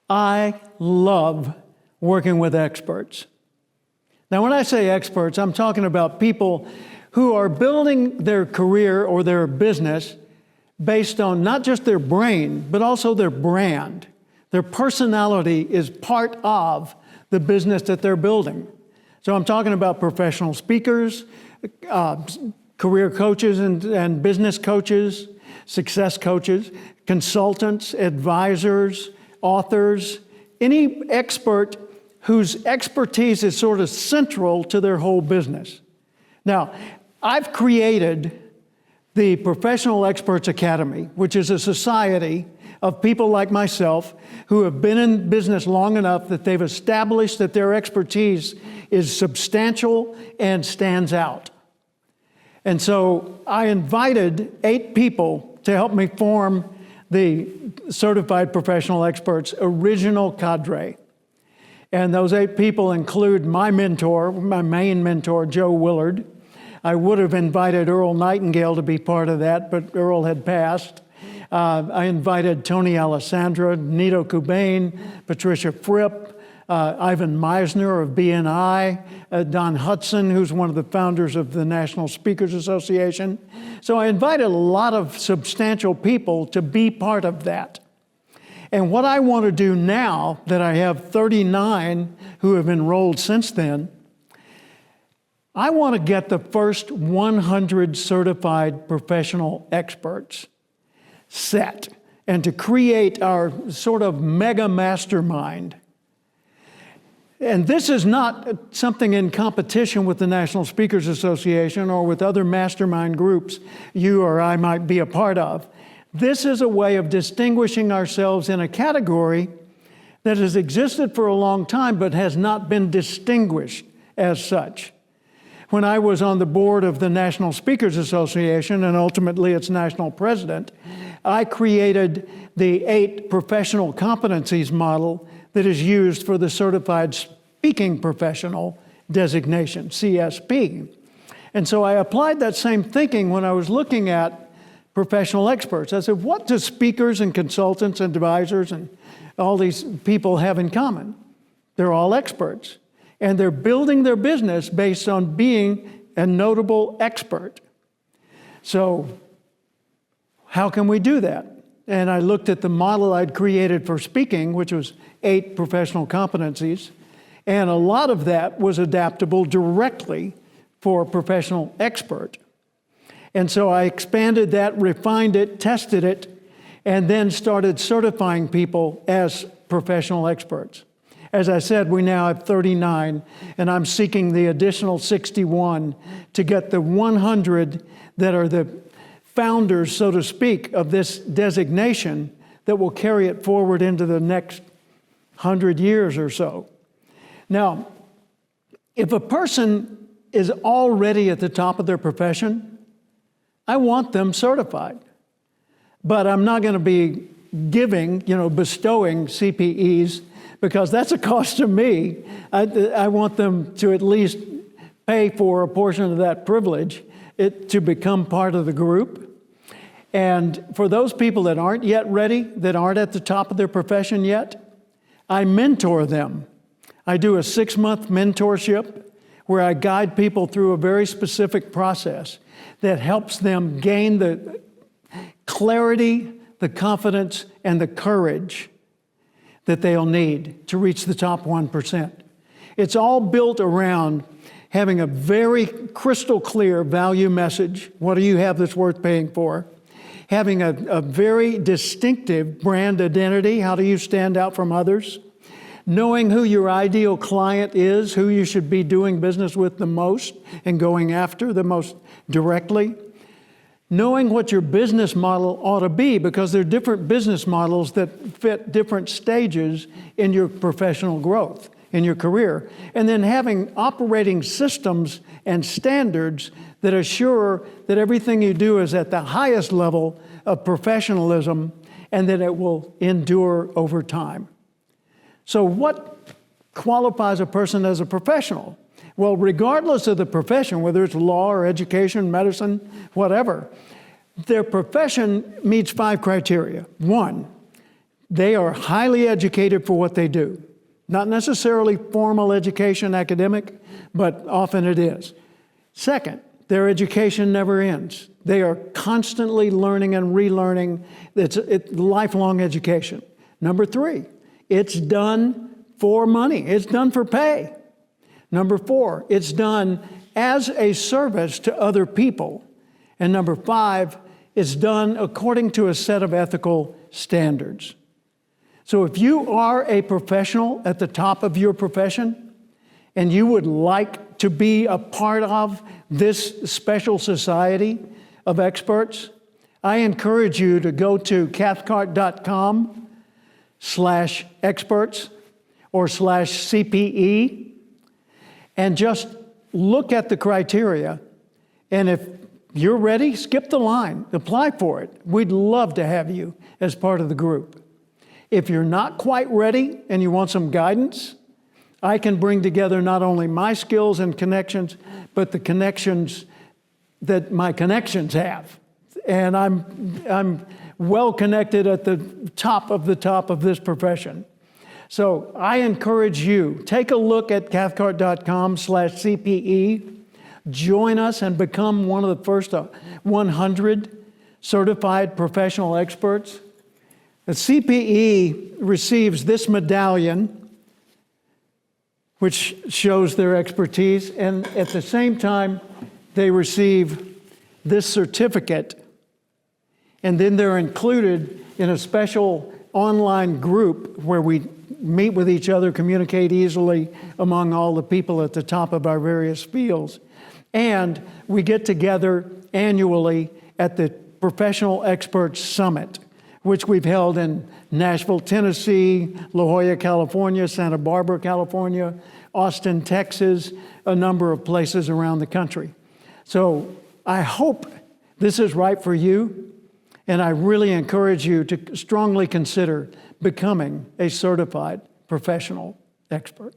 I love working with experts. Now, when I say experts, I'm talking about people who are building their career or their business based on not just their brain, but also their brand. Their personality is part of the business that they're building. So I'm talking about professional speakers, career coaches and business coaches, success coaches, consultants, advisors, authors, any expert whose expertise is sort of central to their whole business. Now, I've created the Professional Experts Academy, which is a society of people like myself who have been in business long enough that they've established that their expertise is substantial and stands out. And so I invited 8 people to help me form the Certified Professional Experts original cadre. And those 8 people include my mentor, my main mentor, Joe Willard. I would have invited Earl Nightingale to be part of that, but Earl had passed. I invited Tony Alessandra, Nito Kubain, Patricia Fripp, Ivan Meisner of BNI, Don Hudson, who's one of the founders of the National Speakers Association. So I invited a lot of substantial people to be part of that. And what I want to do now that I have 39 who have enrolled since then, I want to get the first 100 certified professional experts set and to create our sort of mega mastermind. And this is not something in competition with the National Speakers Association or with other mastermind groups you or I might be a part of. This is a way of distinguishing ourselves in a category that has existed for a long time but has not been distinguished as such. When I was on the board of the National Speakers Association and ultimately its national president, I created the 8 professional competencies model that is used for the Certified Speaking Professional designation, CSP. And so I applied that same thinking when I was looking at professional experts. I said, what do speakers and consultants and advisors and all these people have in common? They're all experts. And they're building their business based on being a notable expert. So how can we do that? And I looked at the model I'd created for speaking, which was 8 professional competencies. And a lot of that was adaptable directly for a professional expert. And so I expanded that, refined it, tested it, and then started certifying people as professional experts. As I said, we now have 39, and I'm seeking the additional 61 to get the 100 that are the founders, so to speak, of this designation that will carry it forward into the next 100 years or so. Now, if a person is already at the top of their profession, I want them certified. But I'm not going to be bestowing CPEs because that's a cost to me. I want them to at least pay for a portion of that privilege to become part of the group. And for those people that aren't yet ready, that aren't at the top of their profession yet, I mentor them. I do a 6-month mentorship where I guide people through a very specific process that helps them gain the clarity, the confidence, and the courage that they'll need to reach the top 1%. It's all built around having a very crystal clear value message. What do you have that's worth paying for? Having a very distinctive brand identity. How do you stand out from others? Knowing who your ideal client is, who you should be doing business with the most and going after the most directly. Knowing what your business model ought to be, because there are different business models that fit different stages in your professional growth, in your career. And then having operating systems and standards that assure that everything you do is at the highest level of professionalism and that it will endure over time. So what qualifies a person as a professional? Well, regardless of the profession, whether it's law or education, medicine, whatever, their profession meets 5 criteria. 1, They are highly educated for what they do. Not necessarily formal education, academic, but often it is. Second, their education never ends. They are constantly learning and relearning. It's lifelong education. Number three, it's done for money. It's done for pay. Number four, it's done as a service to other people. And number five, it's done according to a set of ethical standards. So if you are a professional at the top of your profession, and you would like to be a part of this special society of experts, I encourage you to go to cathcart.com/experts or /CPE and just look at the criteria. And if you're ready, skip the line, apply for it. We'd love to have you as part of the group. If you're not quite ready and you want some guidance, I can bring together not only my skills and connections, but the connections that my connections have. And I'm well connected at the top of this profession. So I encourage you, take a look at cathcart.com/CPE, join us and become one of the first 100 certified professional experts. The CPE receives this medallion, which shows their expertise, and at the same time, they receive this certificate, and then they're included in a special online group where we meet with each other, communicate easily among all the people at the top of our various fields. And we get together annually at the Professional Experts Summit, which we've held in Nashville, Tennessee, La Jolla, California, Santa Barbara, California, Austin, Texas, a number of places around the country. So I hope this is right for you, and I really encourage you to strongly consider becoming a certified professional expert.